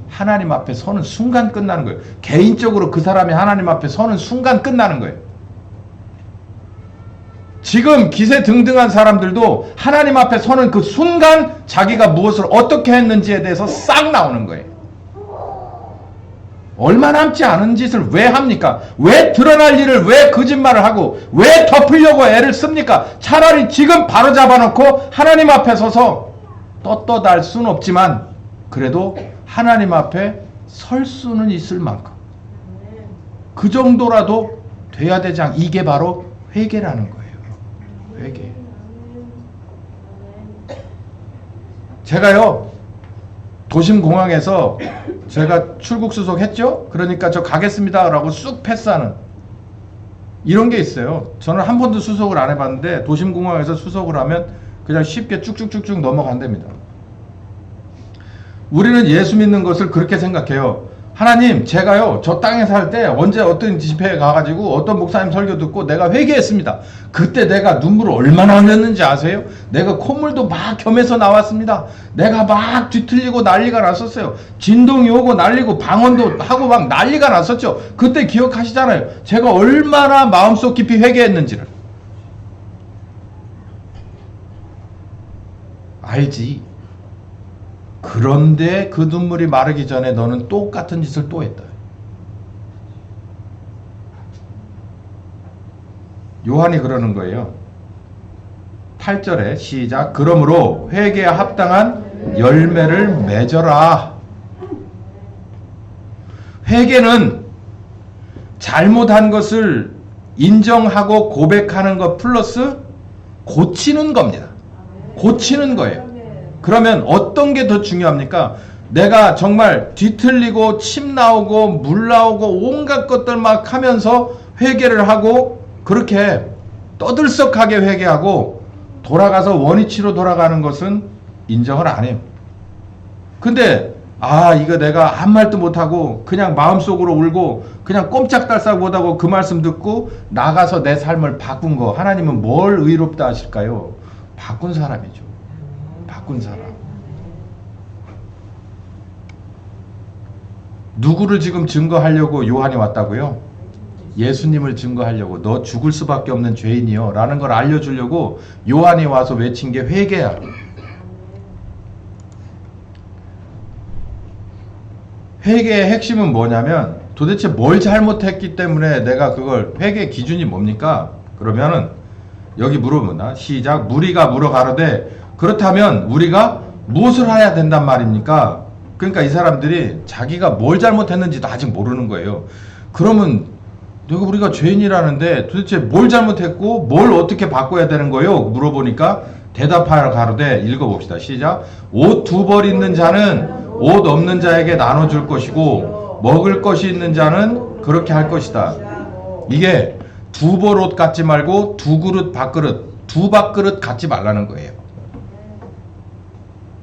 하나님 앞에 서는 순간 끝나는 거예요. 개인적으로 그 사람이 하나님 앞에 서는 순간 끝나는 거예요. 지금 기세등등한 사람들도 하나님 앞에 서는 그 순간 자기가 무엇을 어떻게 했는지에 대해서 싹 나오는 거예요. 얼마 남지 않은 짓을 왜 합니까? 왜 드러날 일을 왜 거짓말을 하고 왜 덮으려고 애를 씁니까? 차라리 지금 바로 잡아놓고 하나님 앞에 서서 떳떳할 수는 없지만 그래도 하나님 앞에 설 수는 있을 만큼 그 정도라도 돼야 되지 않. 이게 바로 회개라는 거예요. 회개. 제가요, 도심공항에서 제가 출국 수속했죠? 그러니까 저 가겠습니다 라고 쑥 패스하는 이런 게 있어요. 저는 한 번도 수속을 안 해봤는데 도심공항에서 수속을 하면 그냥 쉽게 쭉쭉쭉쭉 넘어간답니다. 우리는 예수 믿는 것을 그렇게 생각해요. 하나님, 제가요 저 땅에 살 때 언제 어떤 집회에 가가지고 어떤 목사님 설교 듣고 내가 회개했습니다. 그때 내가 눈물을 얼마나 흘렸는지 아세요? 내가 콧물도 막 겸해서 나왔습니다. 내가 막 뒤틀리고 난리가 났었어요. 진동이 오고 난리고 방언도 하고 막 난리가 났었죠. 그때 기억하시잖아요. 제가 얼마나 마음속 깊이 회개했는지를 알지. 그런데 그 눈물이 마르기 전에 너는 똑같은 짓을 또 했다. 요한이 그러는 거예요. 8절에 시작. 그러므로 회개에 합당한 열매를 맺어라. 회개는 잘못한 것을 인정하고 고백하는 것 플러스 고치는 겁니다. 고치는 거예요. 그러면 어떤 게 더 중요합니까? 내가 정말 뒤틀리고 침 나오고 물 나오고 온갖 것들 막 하면서 회개를 하고 그렇게 떠들썩하게 회개하고 돌아가서 원위치로 돌아가는 것은 인정을 안 해요. 근데 이거 내가 아무 말도 못하고 그냥 마음속으로 울고 그냥 꼼짝달싹 못하고 그 말씀 듣고 나가서 내 삶을 바꾼 거, 하나님은 뭘 의롭다 하실까요? 바꾼 사람이죠. 바꾼 사람. 누구를 지금 증거하려고 요한이 왔다고요? 예수님을 증거하려고. 너 죽을 수밖에 없는 죄인이요 라는 걸 알려주려고 요한이 와서 외친 게 회개야. 회개의 핵심은 뭐냐면 도대체 뭘 잘못했기 때문에 내가 그걸 회개 기준이 뭡니까? 그러면은 여기 물어본다. 시작. 무리가 물어가로되 그렇다면 우리가 무엇을 해야 된단 말입니까? 그러니까 이 사람들이 자기가 뭘 잘못했는지도 아직 모르는 거예요. 그러면 내가 우리가 죄인이라는데 도대체 뭘 잘못했고 뭘 어떻게 바꿔야 되는 거예요? 물어보니까 대답하여 가로되 읽어봅시다. 시작. 옷 두 벌 있는 자는 옷 없는 자에게 나눠줄 것이고 먹을 것이 있는 자는 그렇게 할 것이다. 이게 두 벌 옷 갖지 말고 두 그릇 밥그릇 두 밥그릇 갖지 말라는 거예요.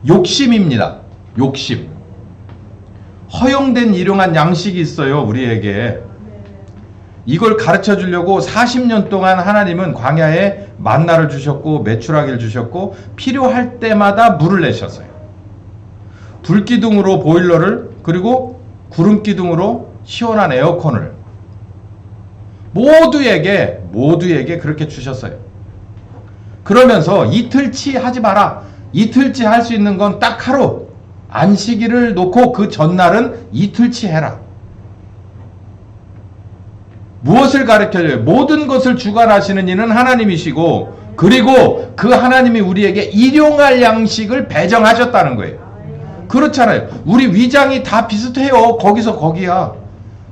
욕심입니다. 욕심. 허용된 일용한 양식이 있어요. 우리에게. 이걸 가르쳐 주려고 40년 동안 하나님은 광야에 만나를 주셨고 메추라기를 주셨고 필요할 때마다 물을 내셨어요. 불기둥으로 보일러를 그리고 구름기둥으로 시원한 에어컨을 모두에게 그렇게 주셨어요. 그러면서 이틀치 하지 마라. 이틀치 할 수 있는 건 딱 하루. 안식일을 놓고 그 전날은 이틀치 해라. 무엇을 가르쳐줘요? 모든 것을 주관하시는 이는 하나님이시고 그리고 그 하나님이 우리에게 일용할 양식을 배정하셨다는 거예요. 그렇잖아요. 우리 위장이 다 비슷해요. 거기서 거기야.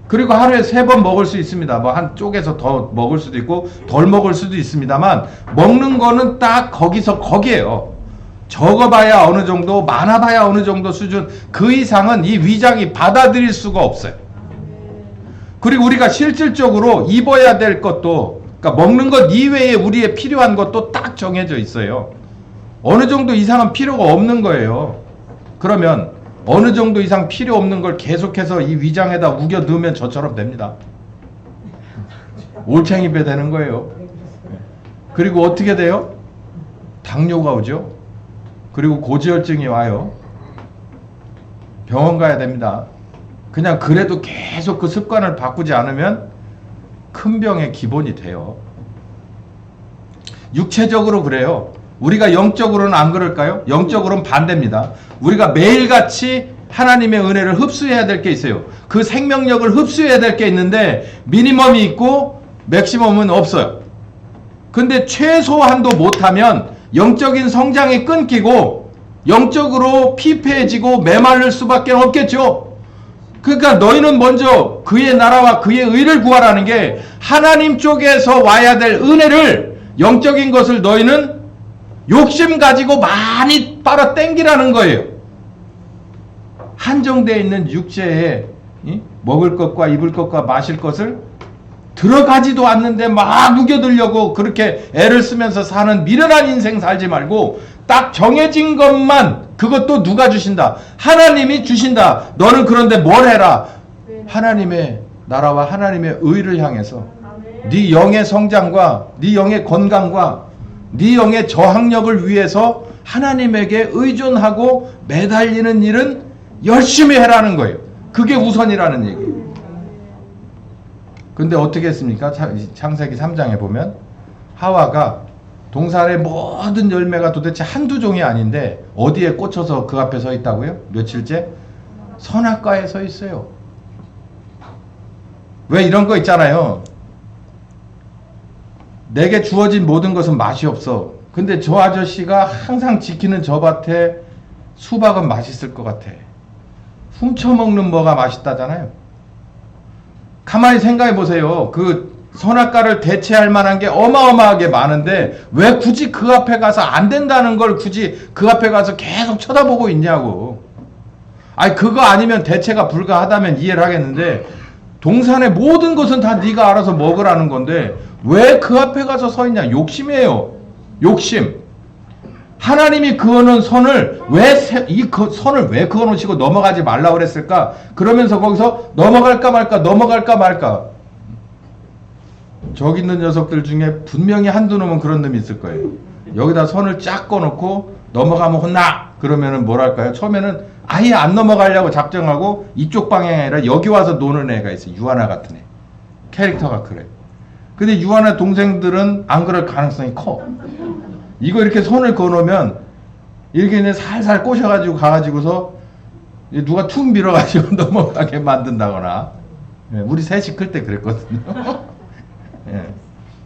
그리고 하루에 3번 먹을 수 있습니다. 뭐 한 쪽에서 더 먹을 수도 있고 덜 먹을 수도 있습니다만 먹는 거는 딱 거기서 거기에요. 적어봐야 어느 정도, 많아봐야 어느 정도 수준, 그 이상은 이 위장이 받아들일 수가 없어요. 그리고 우리가 실질적으로 입어야 될 것도, 그러니까 먹는 것 이외에 우리의 필요한 것도 딱 정해져 있어요. 어느 정도 이상은 필요가 없는 거예요. 그러면 어느 정도 이상 필요 없는 걸 계속해서 이 위장에다 우겨 넣으면 저처럼 됩니다. 올챙이배 되는 거예요. 그리고 어떻게 돼요? 당뇨가 오죠. 그리고 고지혈증이 와요. 병원 가야 됩니다. 그냥 그래도 계속 그 습관을 바꾸지 않으면 큰 병의 기본이 돼요. 육체적으로 그래요. 우리가 영적으로는 안 그럴까요? 영적으로는 반대입니다. 우리가 매일같이 하나님의 은혜를 흡수해야 될 게 있어요. 그 생명력을 흡수해야 될 게 있는데 미니멈이 있고 맥시멈은 없어요. 근데 최소한도 못하면 영적인 성장이 끊기고 영적으로 피폐해지고 메마를 수밖에 없겠죠. 그러니까 너희는 먼저 그의 나라와 그의 의를 구하라는 게 하나님 쪽에서 와야 될 은혜를, 영적인 것을 너희는 욕심 가지고 많이 빨아 당기라는 거예요. 한정되어 있는 육체에 먹을 것과 입을 것과 마실 것을 들어가지도 않는데 막 우겨들려고 그렇게 애를 쓰면서 사는 미련한 인생 살지 말고 딱 정해진 것만, 그것도 누가 주신다? 하나님이 주신다. 너는 그런데 뭘 해라? 하나님의 나라와 하나님의 의를 향해서 네 영의 성장과 네 영의 건강과 네 영의 저항력을 위해서 하나님에게 의존하고 매달리는 일은 열심히 해라는 거예요. 그게 우선이라는 얘기예요. 근데 어떻게 했습니까? 창세기 3장에 보면 하와가 동산의 모든 열매가 도대체 한두 종이 아닌데 어디에 꽂혀서 그 앞에 서 있다고요? 며칠째? 선악과에 서 있어요. 왜 이런 거 있잖아요. 내게 주어진 모든 것은 맛이 없어. 근데 저 아저씨가 항상 지키는 저 밭에 수박은 맛있을 것 같아. 훔쳐먹는 뭐가 맛있다잖아요. 가만히 생각해 보세요. 그 선악과를 대체할 만한 게 어마어마하게 많은데 왜 굳이 그 앞에 가서 안 된다는 걸 굳이 그 앞에 가서 계속 쳐다보고 있냐고. 아니 그거 아니면 대체가 불가하다면 이해를 하겠는데 동산의 모든 것은 다 네가 알아서 먹으라는 건데 왜 그 앞에 가서 서 있냐. 욕심이에요. 욕심. 하나님이 그어놓은 선을 선을 왜 그어놓으시고 넘어가지 말라 그랬을까? 그러면서 거기서 넘어갈까 말까. 저기 있는 녀석들 중에 분명히 한두 놈은 그런 놈이 있을 거예요. 여기다 선을 쫙 꺼놓고 넘어가면 혼나. 그러면은 뭐랄까요? 처음에는 아예 안 넘어가려고 작정하고 이쪽 방향이 아니라 여기 와서 노는 애가 있어요. 유하나 같은 애. 캐릭터가 그래. 근데 유하나 동생들은 안 그럴 가능성이 커. 이거 이렇게 손을 그어놓으면 이렇게 그냥 살살 꼬셔가지고 가가지고서 누가 툭 밀어가지고 넘어가게 만든다거나 예, 우리 셋이 클 때 그랬거든요. 예.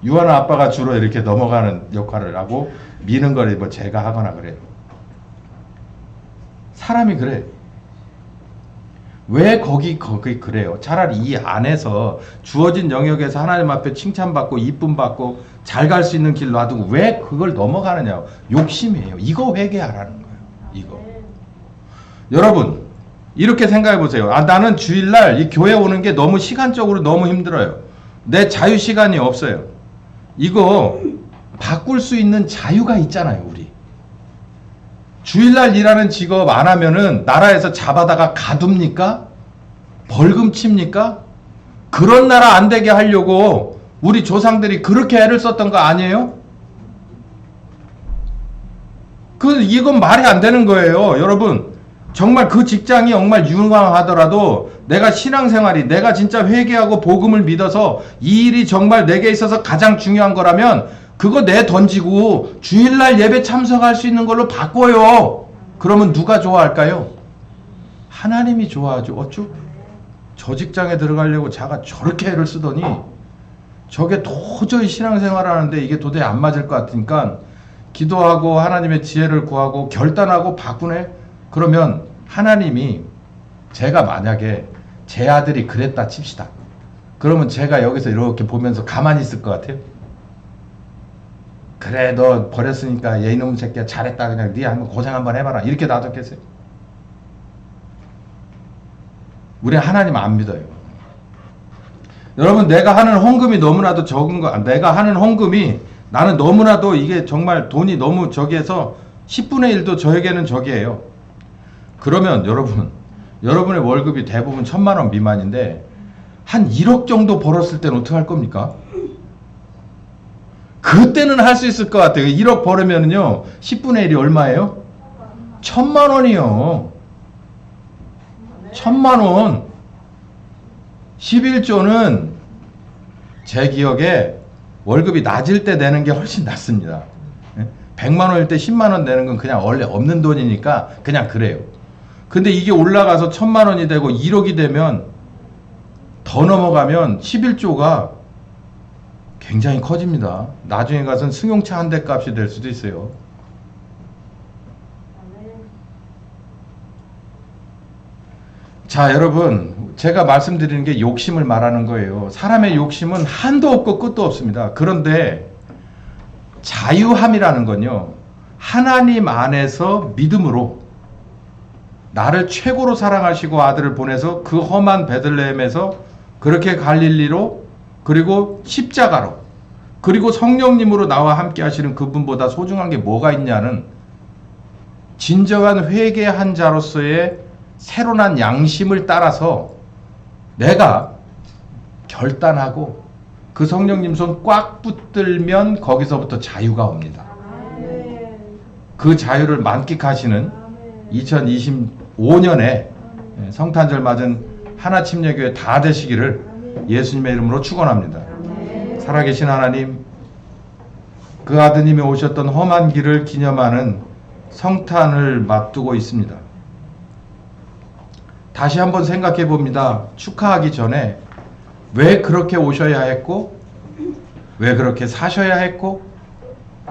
유아나 아빠가 주로 이렇게 넘어가는 역할을 하고 미는 걸 뭐 제가 하거나 그래요. 사람이 그래. 왜 거기 그래요? 차라리 이 안에서 주어진 영역에서 하나님 앞에 칭찬받고 이쁨 받고 잘 갈 수 있는 길 놔두고 왜 그걸 넘어가느냐? 욕심이에요. 이거 회개하라는 거예요. 이거. 여러분 이렇게 생각해 보세요. 나는 주일날 이 교회 오는 게 너무 시간적으로 너무 힘들어요. 내 자유 시간이 없어요. 이거 바꿀 수 있는 자유가 있잖아요. 우리 주일날 일하는 직업 안 하면은 나라에서 잡아다가 가둡니까? 벌금 칩니까? 그런 나라 안 되게 하려고 우리 조상들이 그렇게 애를 썼던 거 아니에요? 이건 말이 안 되는 거예요. 여러분 정말 그 직장이 정말 유망하더라도 내가 신앙생활이 내가 진짜 회개하고 복음을 믿어서 이 일이 정말 내게 있어서 가장 중요한 거라면 그거 내 던지고 주일날 예배 참석할 수 있는 걸로 바꿔요. 그러면 누가 좋아할까요? 하나님이 좋아하죠. 어쭈? 저 직장에 들어가려고 자가 저렇게 애를 쓰더니 저게 도저히 신앙생활 하는데 이게 도저히 안 맞을 것 같으니까 기도하고 하나님의 지혜를 구하고 결단하고 바꾸네? 그러면 하나님이 제가 만약에 제 아들이 그랬다 칩시다. 그러면 제가 여기서 이렇게 보면서 가만히 있을 것 같아요? 그래 너 버렸으니까 얘 이놈 새끼야 잘했다 그냥 네 한번 고생 한번 해봐라 이렇게 놔뒀겠어요? 우리 하나님 안 믿어요. 여러분 내가 하는 헌금이 너무나도 적은 거 내가 하는 헌금이 나는 너무나도 이게 정말 돈이 너무 저기해서 10분의 1도 저에게는 저기예요. 그러면 여러분의 월급이 대부분 1,000만 원 미만인데 한 1억 정도 벌었을 때는 어떻게 할 겁니까? 그때는 할 수 있을 것 같아요. 1억 벌으면요 10분의 1이 얼마예요? 1,000만 원이요. 1,000만 원. 11조는 제 기억에 월급이 낮을 때 내는 게 훨씬 낫습니다. 100만 원일 때 10만 원 내는 건 그냥 원래 없는 돈이니까 그냥 그래요. 근데 이게 올라가서 1,000만 원이 되고 1억이 되면 더 넘어가면 11조가 굉장히 커집니다. 나중에 가서는 승용차 한 대 값이 될 수도 있어요. 자, 여러분, 제가 말씀드리는 게 욕심을 말하는 거예요. 사람의 욕심은 한도 없고 끝도 없습니다. 그런데 자유함이라는 건요, 하나님 안에서 믿음으로 나를 최고로 사랑하시고 아들을 보내서 그 험한 베들레헴에서 그렇게 갈릴리로 그리고 십자가로 그리고 성령님으로 나와 함께 하시는 그분보다 소중한 게 뭐가 있냐는 진정한 회개한 자로서의 새로난 양심을 따라서 내가 결단하고 그 성령님 손 꽉 붙들면 거기서부터 자유가 옵니다. 그 자유를 만끽하시는 2025년에 성탄절 맞은 하나침례교회 다 되시기를 예수님의 이름으로 축원합니다. 살아계신 하나님, 그 아드님이 오셨던 험한 길을 기념하는 성탄을 맞두고 있습니다. 다시 한번 생각해 봅니다. 축하하기 전에 왜 그렇게 오셔야 했고, 왜 그렇게 사셔야 했고,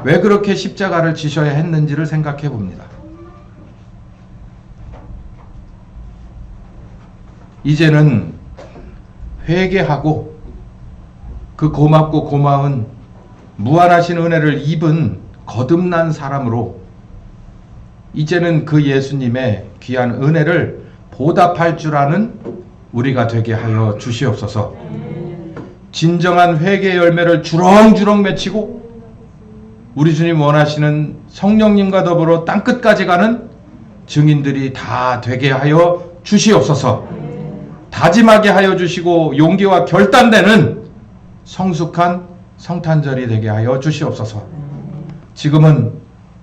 왜 그렇게 십자가를 지셔야 했는지를 생각해 봅니다. 이제는 회개하고 그 고맙고 고마운 무한하신 은혜를 입은 거듭난 사람으로 이제는 그 예수님의 귀한 은혜를 보답할 줄 아는 우리가 되게 하여 주시옵소서. 진정한 회개의 열매를 주렁주렁 맺히고 우리 주님 원하시는 성령님과 더불어 땅끝까지 가는 증인들이 다 되게 하여 주시옵소서. 다짐하게 하여 주시고 용기와 결단되는 성숙한 성탄절이 되게 하여 주시옵소서. 지금은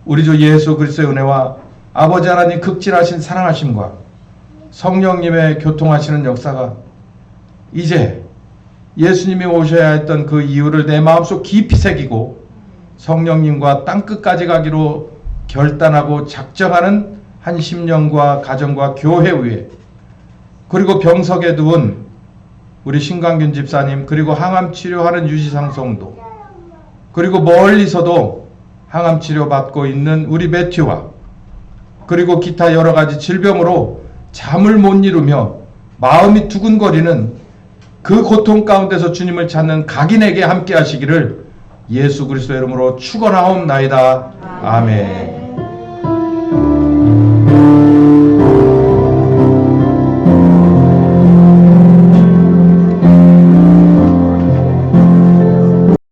우리 주 예수 그리스도의 은혜와 아버지 하나님 극진하신 사랑하심과 성령님의 교통하시는 역사가 이제 예수님이 오셔야 했던 그 이유를 내 마음속 깊이 새기고 성령님과 땅끝까지 가기로 결단하고 작정하는 한 심령과 가정과 교회 위에 그리고 병석에 두은 우리 신강균 집사님, 그리고 항암 치료하는 유지상 성도, 그리고 멀리서도 항암 치료 받고 있는 우리 매튜와, 그리고 기타 여러 가지 질병으로 잠을 못 이루며 마음이 두근거리는 그 고통 가운데서 주님을 찾는 각인에게 함께 하시기를 예수 그리스도의 이름으로 축원하옵나이다. 아멘.